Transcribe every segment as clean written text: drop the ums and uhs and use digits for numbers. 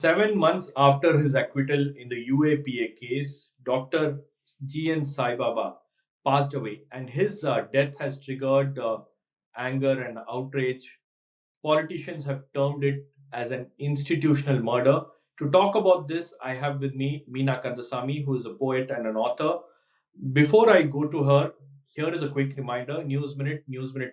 7 months after his acquittal in the UAPA case, Dr. Saibaba passed away, and his death has triggered anger and outrage. Politicians have termed it as an institutional murder. To talk about this, I have with me Meena Kandasamy, who is a poet and an author. Before I go to her, here is a quick reminder: News Minute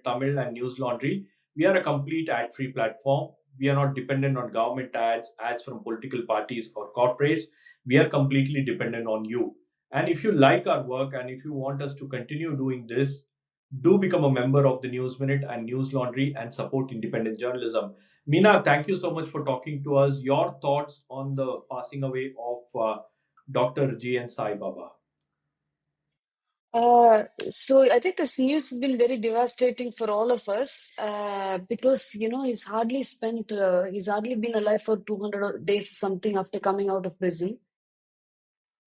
Tamil, and News Laundry. We are a complete ad free platform. We are not dependent on government ads from political parties or corporates. We are completely dependent on you. And if you like our work and if you want us to continue doing this, do become a member of the News Minute and News Laundry and support independent journalism. Meena, thank you so much for talking to us. Your thoughts on the passing away of Dr. G.N. Sai Baba? So I think this news has been very devastating for all of us because he's hardly been alive for 200 days or something after coming out of prison.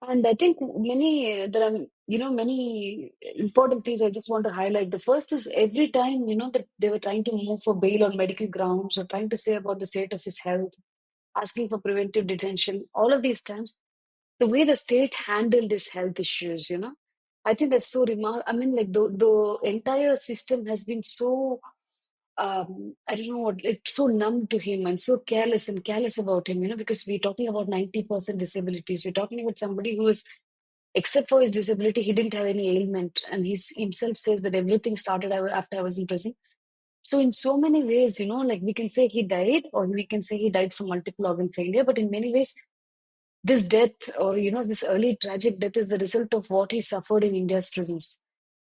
And I think there are many important things I just want to highlight. The first is every time that they were trying to move for bail on medical grounds or trying to say about the state of his health, asking for preventive detention, all of these times the way the state handled his health issues, I think that's so remarkable. I mean, like the entire system has been so, I don't know what, like so numb to him and so careless about him, because we're talking about 90% disabilities. We're talking about somebody who is, except for his disability, he didn't have any ailment. And he himself says that everything started after I was in prison. So in so many ways, like we can say he died, or we can say he died from multiple organ failure, but in many ways, this death or this early tragic death is the result of what he suffered in India's prisons.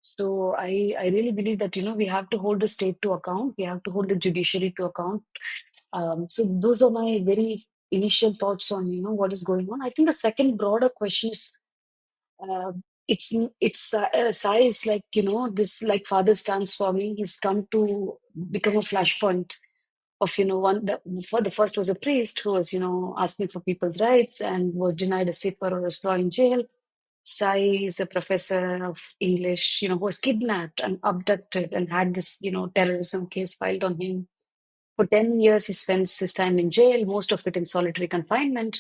So I really believe that we have to hold the state to account, we have to hold the judiciary to account. So those are my very initial thoughts on what is going on. I think the second broader question is, uh, Sai is like this, like father stands for me. He's come to become a flashpoint of for the first was a priest who was asking for people's rights and was denied a seat for a straw in jail. Sai is a professor of English, who was kidnapped and abducted and had this terrorism case filed on him. For 10 years he spends his time in jail, most of it in solitary confinement,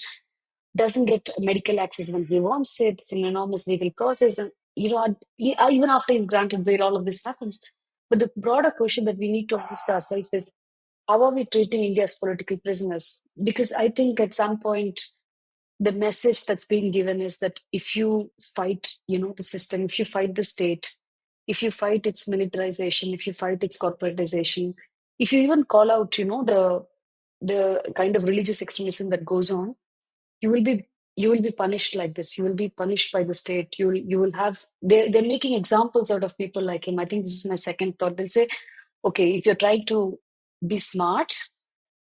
doesn't get medical access when he wants it. It's an enormous legal process, and even after he's granted bail, all of this happens. But the broader question that we need to ask ourselves is, how are we treating India's political prisoners? Because I think at some point, the message that's being given is that if you fight, the system, if you fight the state, if you fight its militarization, if you fight its corporatization, if you even call out, the kind of religious extremism that goes on, you will be punished like this. You will be punished by the state. You will have they're making examples out of people like him. I think this is my second thought. They'll say, okay, if you're trying to be smart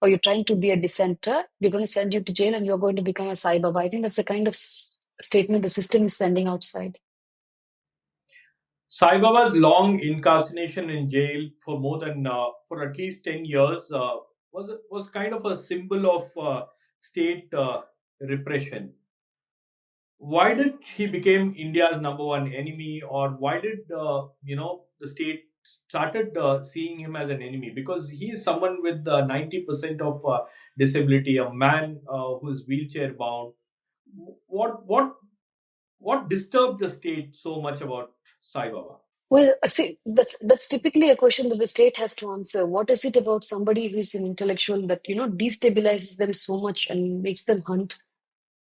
or you're trying to be a dissenter, we're going to send you to jail and you're going to become a Saibaba. I think that's the kind of statement the system is sending outside. Sai Baba's long incarceration in jail for more than for at least 10 years was kind of a symbol of state repression. Why did he become India's number one enemy, or why did the state started seeing him as an enemy? Because he is someone with 90% of disability, a man who is wheelchair bound. What what what disturbed the state so much about Sai Baba? Well, see, that's typically a question that the state has to answer. What is it about somebody who's an intellectual that destabilizes them so much and makes them hunt?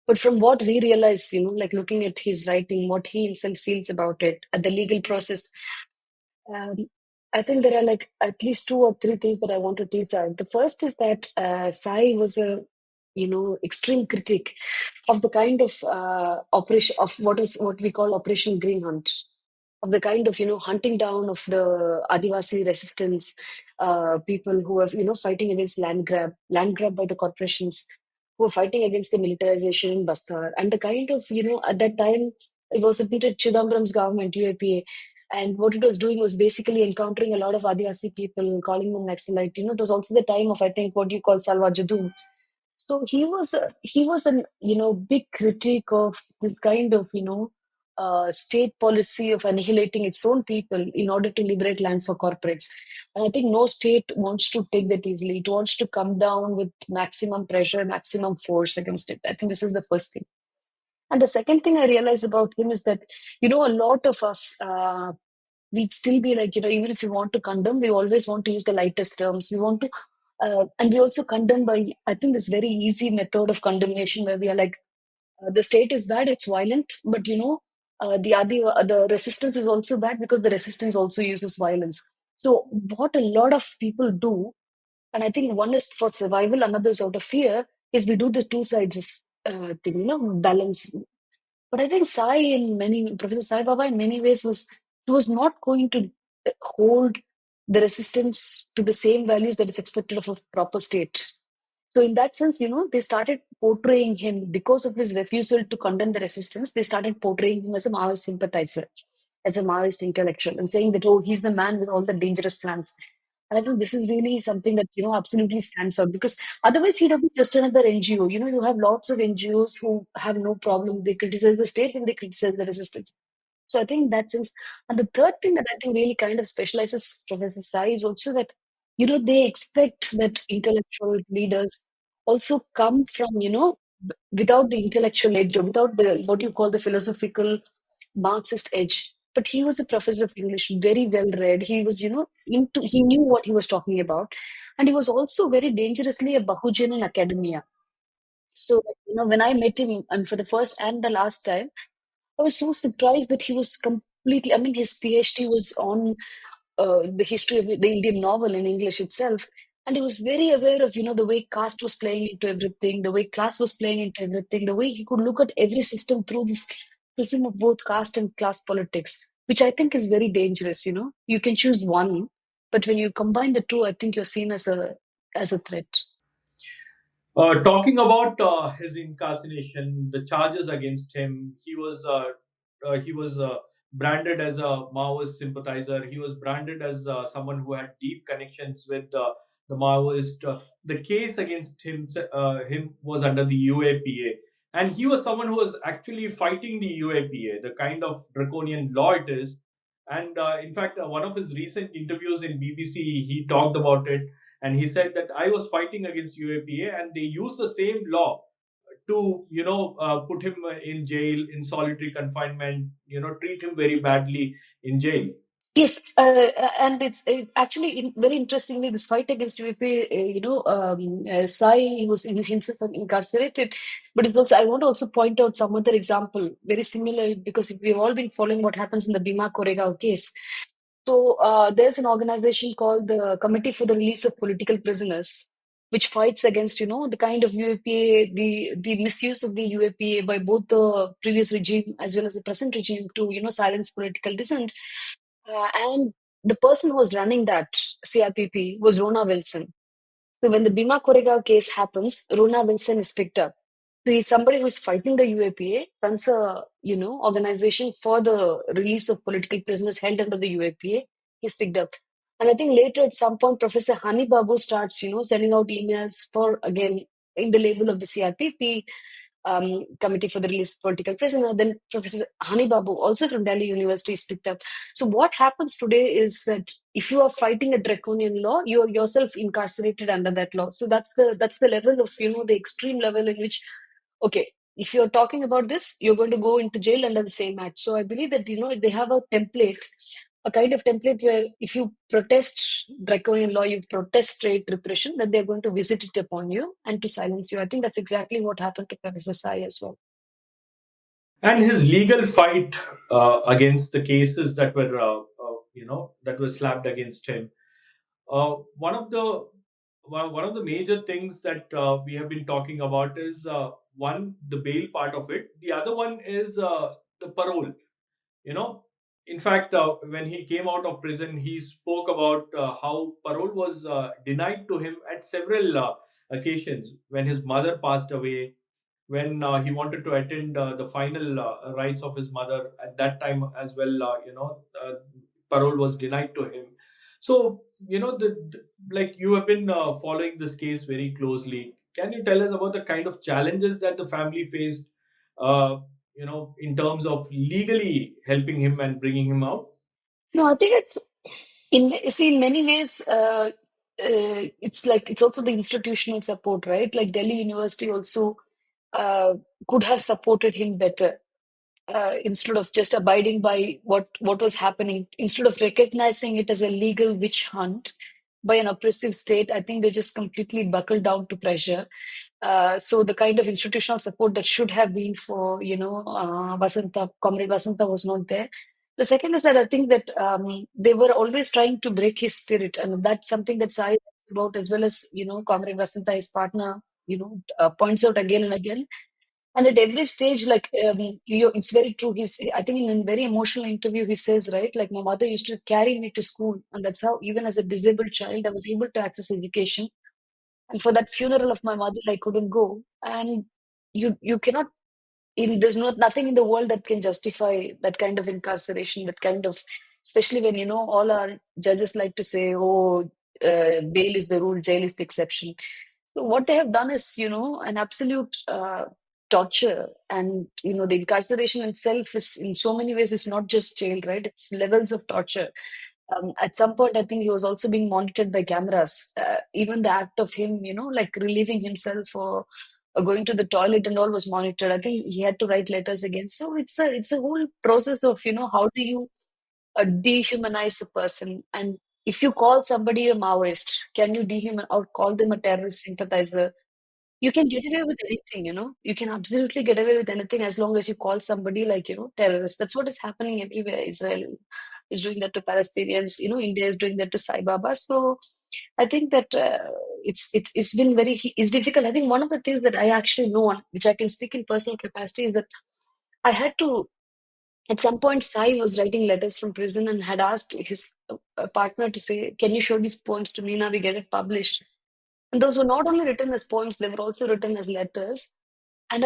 But from what we realize, like looking at his writing, what he himself feels about it, at the legal process, um, I think there are like at least two or three things that I want to tease out. The first is that Sai was a extreme critic of the kind of operation of what we call Operation Green Hunt, of the kind of hunting down of the Adivasi resistance, people who are fighting against land grab by the corporations, who are fighting against the militarization in Bastar, and the kind of at that time it was repeated Chidambaram's government UAPA. And what it was doing was basically encountering a lot of Adivasi people, calling them Naxalite. It was also the time of, I think, what you call Salwa Judum. So he was an big critic of this kind of state policy of annihilating its own people in order to liberate land for corporates. And I think no state wants to take that easily. It wants to come down with maximum pressure, maximum force against it. I think this is the first thing. And the second thing I realized about him is that, a lot of us, we'd still be like, even if we want to condemn, we always want to use the lightest terms. We want to, and we also condemn by, I think, this very easy method of condemnation where we are like, the state is bad, it's violent, but the resistance is also bad because the resistance also uses violence. So what a lot of people do, and I think one is for survival, another is out of fear, is we do the two sides thing, balance. But I think Professor Sai Baba in many ways he was not going to hold the resistance to the same values that is expected of a proper state. So in that sense, they started portraying him because of his refusal to condemn the resistance. They started portraying him as a Maoist sympathizer, as a Maoist intellectual, and saying that, oh, he's the man with all the dangerous plans. And I think this is really something that, absolutely stands out because otherwise he'd have been just another NGO. You have lots of NGOs who have no problem. They criticize the state and they criticize the resistance. So I think that sense. And the third thing that I think really kind of specializes Professor Sai is also that, they expect that intellectual leaders also come from, without the intellectual edge or without the, what you call the philosophical Marxist edge. But he was a professor of English, very well read. He was, he knew what he was talking about. And he was also very dangerously a Bahujan in academia. So, when I met him, and for the first and the last time, I was so surprised that he was completely, I mean, his PhD was on the history of the Indian novel in English itself. And he was very aware of, the way caste was playing into everything, the way class was playing into everything, the way he could look at every system through this prism of both caste and class politics, which I think is very dangerous, You can choose one, but when you combine the two, I think you're seen as a threat. Talking about his incarceration, the charges against him, he was branded as a Maoist sympathizer. He was branded as someone who had deep connections with the Maoist. The case against him was under the UAPA, and he was someone who was actually fighting the UAPA, the kind of draconian law it is. And in fact, one of his recent interviews in BBC, he talked about it, and he said that I was fighting against UAPA, and they used the same law to put him in jail, in solitary confinement, treat him very badly in jail. Yes, and it's actually very interestingly this fight against UAP. Sai he was himself incarcerated, but it's also I want to also point out some other example very similar because we've all been following what happens in the Bhima Koregaon case. So there's an organization called the Committee for the Release of Political Prisoners, which fights against the kind of UAPA, the misuse of the UAPA by both the previous regime as well as the present regime to silence political dissent. And the person who was running that CRPP was Rona Wilson. So when the Bhima Koregaon case happens, Rona Wilson is picked up. So he's somebody who's fighting the UAPA, runs a organization for the release of political prisoners held under the UAPA. He's picked up. And I think later at some point, Professor Hani Babu starts, sending out emails for again in the label of the CRPP, Committee for the Release of Political Prisoner. Then Professor Hani Babu, also from Delhi University, is picked up. So what happens today is that if you are fighting a draconian law, you are yourself incarcerated under that law. So that's the level of the extreme level in which, okay, if you're talking about this, you're going to go into jail under the same act. So I believe that they have a template, a kind of template where if you protest draconian law, you protest straight repression, that they're going to visit it upon you and to silence you. I think that's exactly what happened to Professor Sai as well. And his legal fight against the cases that were that were slapped against him. One of the one of the major things that we have been talking about is one, the bail part of it. The other one is the parole. You know, in fact, when he came out of prison, he spoke about how parole was denied to him at several occasions. When his mother passed away, when he wanted to attend the final rites of his mother, at that time as well, parole was denied to him. So like, you have been following this case very closely. Can you tell us about the kind of challenges that the family faced? in terms of legally helping him and bringing him out? No, I think it's in many ways, it's like it's also the institutional support, right? Like Delhi University also uh, could have supported him better, instead of just abiding by what was happening, instead of recognizing it as a legal witch hunt by an oppressive state. I think they just completely buckled down to pressure. So the kind of institutional support that should have been for, Vasanta, Comrade Vasanta was not there. The second is that I think that they were always trying to break his spirit, and that's something that Sai about, as well as Comrade Vasanta, his partner, points out again and again. And at every stage, like it's very true. I think, in a very emotional interview, he says, right, like my mother used to carry me to school, and that's how, even as a disabled child, I was able to access education. And for that funeral of my mother, I couldn't go. And you cannot, there's nothing in the world that can justify that kind of incarceration, that kind of, especially when, all our judges like to say, oh, bail is the rule, jail is the exception. So what they have done is, an absolute torture. And, the incarceration itself is, in so many ways, it's not just jail, right? It's levels of torture. At some point, I think he was also being monitored by cameras. Even the act of him, like relieving himself or going to the toilet and all was monitored. I think he had to write letters again. So it's a whole process of, how do you dehumanize a person? And if you call somebody a Maoist, can you dehuman or call them a terrorist sympathizer? You can get away with anything, You can absolutely get away with anything as long as you call somebody like, terrorist. That's what is happening everywhere. Israel is doing that to Palestinians, India is doing that to Saibaba. So I think that it's been it's difficult. I think one of the things that I actually know, which I can speak in personal capacity, is that I had to, at some point, Sai was writing letters from prison and had asked his partner to say, can you show these poems to me? Now we get it published. And those were not only written as poems, they were also written as letters. And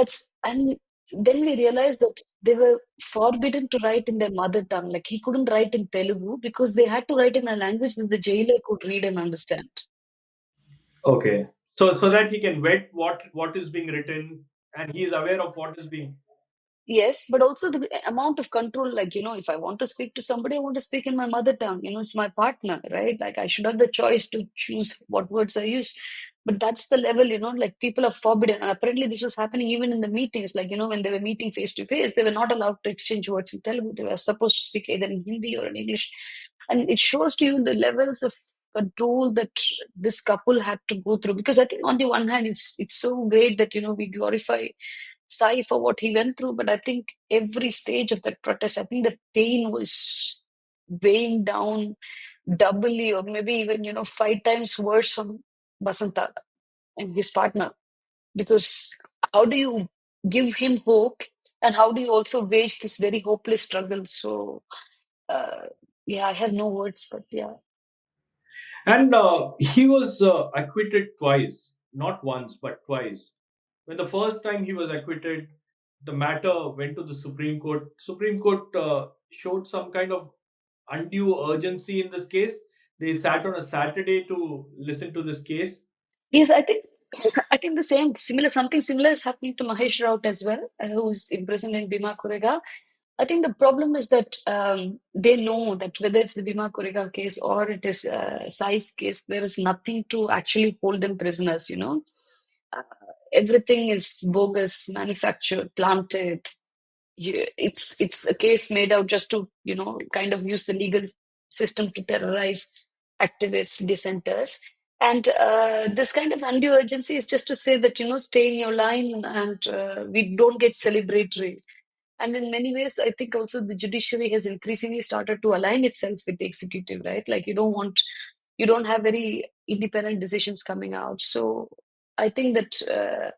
then we realized that they were forbidden to write in their mother tongue. Like he couldn't write in Telugu because they had to write in a language that the jailer could read and understand. Okay. So that he can vet what is being written, and he is aware of what is being. Yes, but also the amount of control, like, if I want to speak to somebody, I want to speak in my mother tongue. It's my partner, right? Like, I should have the choice to choose what words I use. But that's the level, like people are forbidden. And apparently, this was happening even in the meetings. Like, when they were meeting face to face, they were not allowed to exchange words in Telugu. They were supposed to speak either in Hindi or in English. And it shows to you the levels of control that this couple had to go through. Because I think, on the one hand, it's so great that, we glorify Sai for what he went through, but I think every stage of that protest, I think the pain was weighing down doubly or maybe even, 5 times worse from Basanta and his partner. Because how do you give him hope and how do you also wage this very hopeless struggle? So, uh, yeah, I have no words, but yeah. And he was acquitted twice, not once, but twice. When the first time he was acquitted, the matter went to the Supreme Court. Supreme Court showed some kind of undue urgency in this case. They sat on a Saturday to listen to this case. Yes, I think the something similar is happening to Mahesh Raut as well, who's imprisoned in Bhima Korega. I think the problem is that they know that whether it's the Bhima Korega case or it is Sai's case, there is nothing to actually hold them prisoners, Uh, Everything is bogus, manufactured, planted. It's a case made out just to, kind of use the legal system to terrorize activists, dissenters. And this kind of undue urgency is just to say that, stay in your line and we don't get celebratory. And in many ways, I think also the judiciary has increasingly started to align itself with the executive, right? Like you don't have very independent decisions coming out. So I think that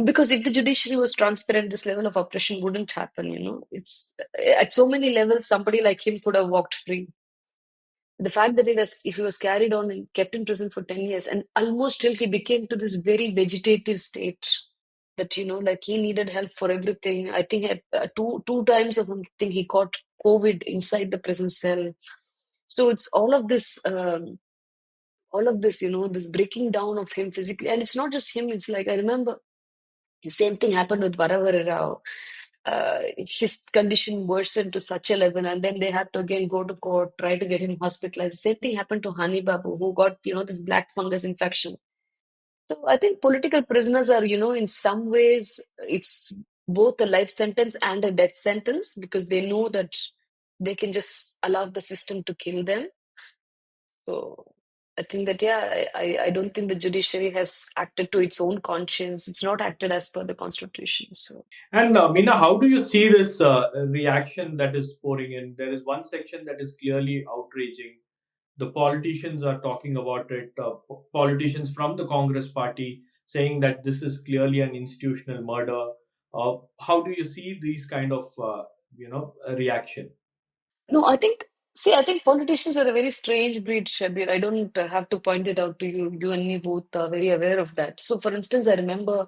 because if the judiciary was transparent, this level of oppression wouldn't happen, It's at so many levels, somebody like him could have walked free. The fact that if he was carried on and kept in prison for 10 years and almost till he became to this very vegetative state, that like he needed help for everything. I think at two times of him, I think he caught COVID inside the prison cell. So it's all of this, this breaking down of him physically. And it's not just him. It's like, I remember the same thing happened with Varavararao. his condition worsened to such a level, and then they had to again go to court, try to get him hospitalized. Same thing happened to Hani Babu, who got, this black fungus infection. So I think political prisoners are, in some ways, it's both a life sentence and a death sentence because they know that they can just allow the system to kill them. So I think that, yeah, I don't think the judiciary has acted to its own conscience. It's not acted as per the constitution. So. And Meena, how do you see this reaction that is pouring in? There is one section that is clearly outraging. The politicians are talking about it. Politicians from the Congress party saying that this is clearly an institutional murder. How do you see these kind of reaction? No, I think politicians are a very strange breed, Shabbir. I don't have to point it out to you. You and me both are very aware of that. So, for instance, I remember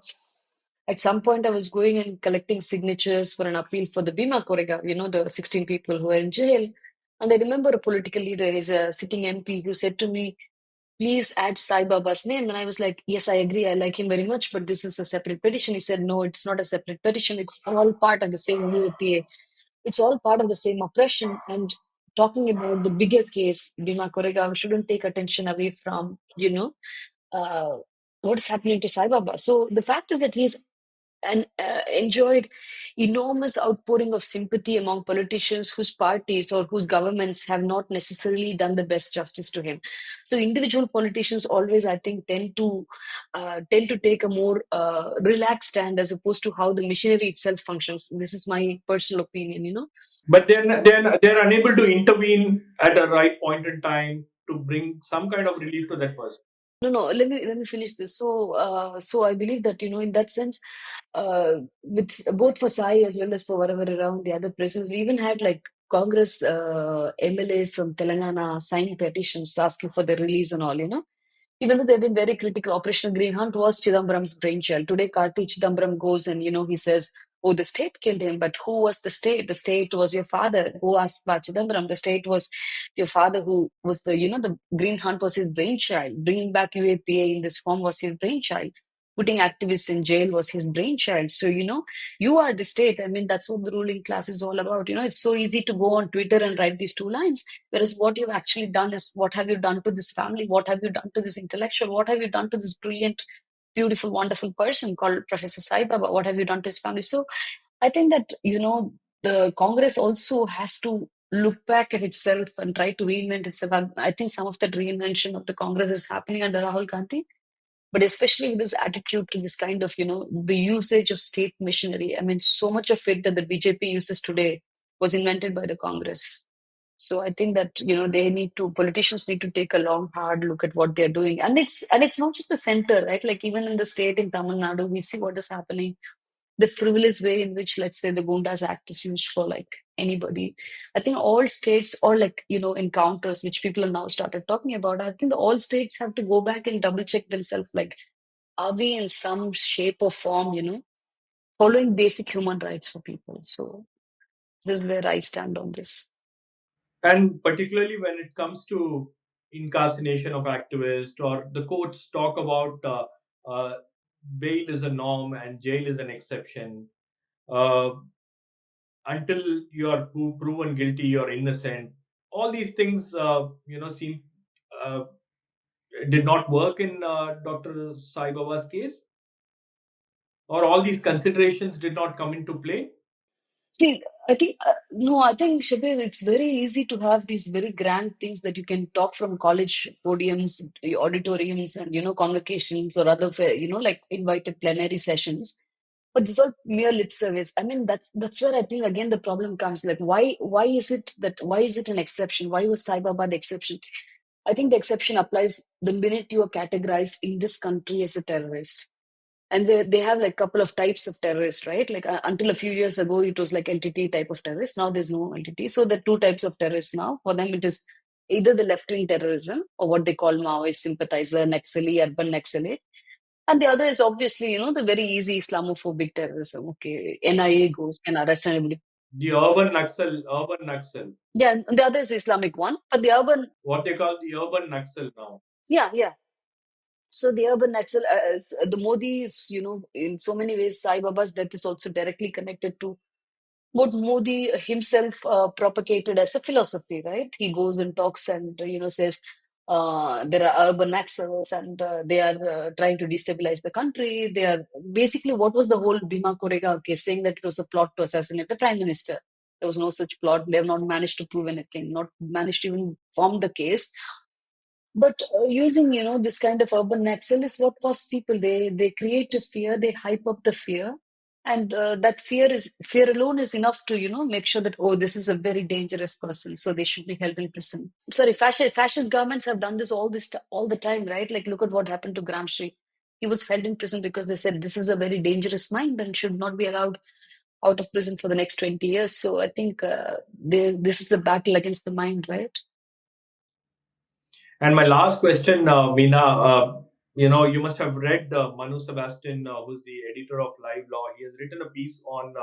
at some point I was going and collecting signatures for an appeal for the Bhima Koregaon, the 16 people who are in jail. And I remember a political leader, he's a sitting MP, who said to me, please add Saibaba's name. And I was like, yes, I agree. I like him very much, but this is a separate petition. He said, no, it's not a separate petition. It's all part of the same UAPA. It's all part of the same oppression. And talking about the bigger case, Bhima Koregaon shouldn't take attention away from, uh, what's happening to Saibaba. So the fact is that he's and enjoyed enormous outpouring of sympathy among politicians whose parties or whose governments have not necessarily done the best justice to him. So individual politicians always, I think, tend to take a more relaxed stand as opposed to how the machinery itself functions. This is my personal opinion. But then they're unable to intervene at a right point in time to bring some kind of relief to that person. No, no. Let me finish this. So I believe that in that sense, with both for Sai as well as for whatever around the other prisons, we even had like Congress MLAs from Telangana sign petitions asking for the release and all. Even though they've been very critical, Operational Green Hunt was Chidambaram's brainchild. Today, Karthi Chidambaram goes and, he says, oh, the state killed him. But who was the state? The state was your father. Who asked about Chidambaram? The state was your father who was the Green Hunt was his brainchild. Bringing back UAPA in this form was his brainchild. Putting activists in jail was his brainchild. So, you are the state. I mean, that's what the ruling class is all about. It's so easy to go on Twitter and write these two lines. Whereas what you've actually done is what have you done to this family? What have you done to this intellectual? What have you done to this brilliant, beautiful, wonderful person called Professor Saibaba? What have you done to his family? So I think that, the Congress also has to look back at itself and try to reinvent itself. I think some of that reinvention of the Congress is happening under Rahul Gandhi, but especially with this attitude to this kind of, the usage of state machinery. I mean, so much of it that the BJP uses today was invented by the Congress. So I think that politicians need to take a long, hard look at what they're doing, and it's not just the center, right? Like even in the state in Tamil Nadu, we see what is happening. The frivolous way in which, let's say, the Gundas Act is used for like anybody. I think all states, or like encounters, which people have now started talking about. I think all states have to go back and double check themselves. Like, are we in some shape or form, following basic human rights for people? So this is where I stand on this. And particularly when it comes to incarceration of activists, or the courts talk about bail is a norm and jail is an exception. Uh, until you are proven guilty, you're innocent. All these things, seem uh, did not work in Dr. Saibaba's case, or all these considerations did not come into play. See, I think, Shabir, it's very easy to have these very grand things that you can talk from college podiums, the auditoriums, and, convocations or other, like invited plenary sessions. But this is all mere lip service. I mean, that's where I think again the problem comes. Like, why is it an exception? Why was Sai Baba the exception? I think the exception applies the minute you are categorized in this country as a terrorist. And they have like a couple of types of terrorists, right? Like until a few years ago, it was like entity type of terrorist. Now there's no entity. So there are two types of terrorists now. For them, it is either the left-wing terrorism or what they call Maoist sympathizer, Naxali, urban Naxalite. And the other is obviously, the very easy Islamophobic terrorism. Okay, NIA goes and arrest anybody. The urban Naxal, Yeah, and the other is Islamic one. But the urban, what they call the urban Naxal now. yeah, yeah. So the urban Naxal, the Modi is, in so many ways, Sai Baba's death is also directly connected to what Modi himself propagated as a philosophy, right? He goes and talks and says there are urban naxals and they are trying to destabilize the country. They are basically, what was the whole Bhima Koregaon case, saying that it was a plot to assassinate the prime minister. There was no such plot. They have not managed to prove anything, not managed to even form the case. But using, this kind of urban naxal is what causes people. They create a fear. They hype up the fear, and that fear alone is enough to make sure that, oh, this is a very dangerous person, so they should be held in prison. Sorry, fascist governments have done this all the time, right? Like, look at what happened to Gramsci. He was held in prison because they said this is a very dangerous mind and should not be allowed out of prison for the next 20 years. So I think this is a battle against the mind, right? And my last question, Meena, you must have read Manu Sebastian, who's the editor of Live Law. He has written a piece on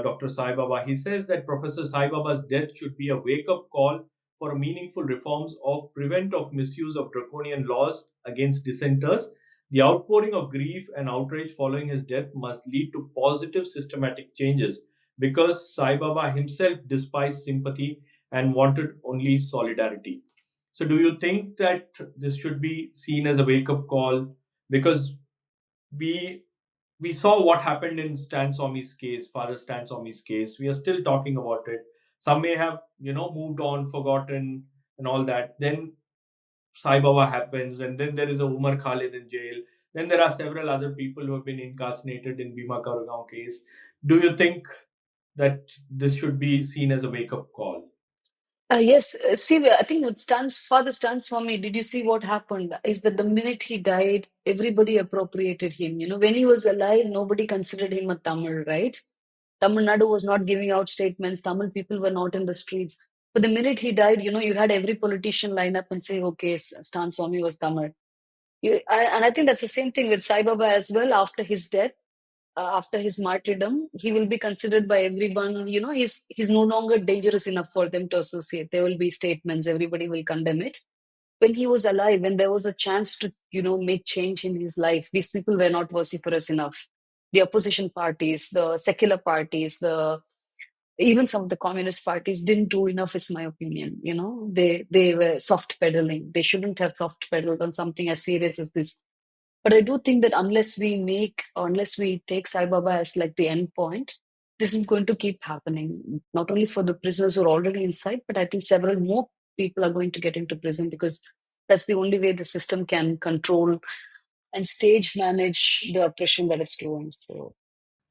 Dr. Saibaba. He says that Professor Saibaba's death should be a wake-up call for meaningful reforms of prevent of misuse of draconian laws against dissenters. The outpouring of grief and outrage following his death must lead to positive systematic changes because Saibaba himself despised sympathy and wanted only solidarity. So, do you think that this should be seen as a wake up call? Because we we saw what happened in Stan Swami's case, Father Stan Swami's case. We are still talking about it. Some may have moved on, forgotten, and all that. Then Sai Baba happens, and then there is a Umar Khalid in jail. Then there are several other people who have been incarcerated in Bhima Koregaon case. Do you think that this should be seen as a wake up call? Yes, see, I think what father stands for me. Did you see what happened? Is that the minute he died, everybody appropriated him. When he was alive, nobody considered him a Tamil, right? Tamil Nadu was not giving out statements. Tamil people were not in the streets. But the minute he died, you had every politician line up and say, okay, Stan Swami was Tamil. And I think that's the same thing with Sai Baba as well. After his death, after his martyrdom, he will be considered by everyone. He's no longer dangerous enough for them to associate. There will be statements. Everybody will condemn it. When he was alive, when there was a chance to make change in his life, these people were not vociferous enough. The opposition parties, the secular parties, the even some of the communist parties didn't do enough, is my opinion. They were soft pedaling. They shouldn't have soft pedaled on something as serious as this. But I do think that unless we take Sai Baba as like the end point, this is going to keep happening. Not only for the prisoners who are already inside, but I think several more people are going to get into prison because that's the only way the system can control and stage manage the oppression that it's doing. So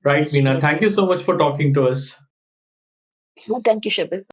Right, that's Meena. what. Thank you so much for talking to us. Thank you, Shabbir.